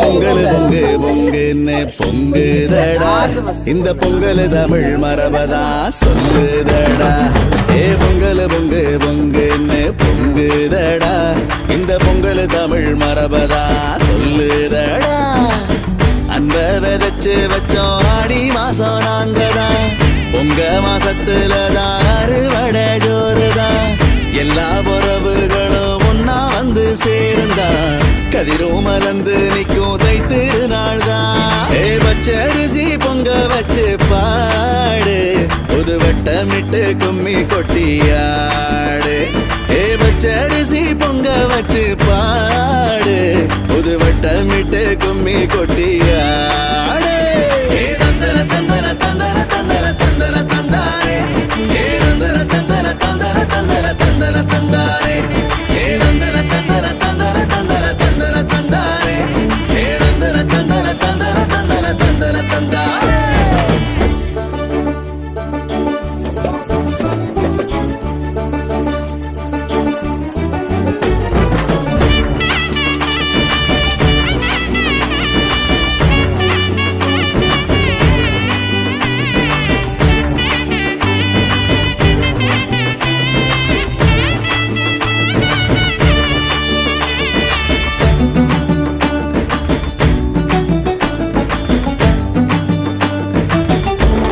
பொங்கல் பொங்கு பொங்குன்னு பொங்குதடா இந்த பொங்கல் தமிழ் மரபதா சொல்லுதடா. பொங்கல் பொங்கு பொங்குன்னு பொங்குதடா இந்த பொங்கல் தமிழ் மரபதா சொல்லுதடா. அன்ப விதைச்சு வச்சோம் ஆடி மாசம் நாங்கதான், பொங்க மாசத்துலதான் அறுவடை ஜோறுதான். எல்லா உறவுகளும் ஒன்னா வந்து சேர்ந்தா கதிரும் மலர்ந்து நிக்கும் தைத்திருநாள் தான். பச்சரிசி பொங்க வச்சு பாடு, புது வட்டமிட்டு கும்மி கொட்டியாடு. பச்சரிசி பொங்க வச்சு பாடு, புது வட்டமிட்டு கும்மி கொட்டியாடு.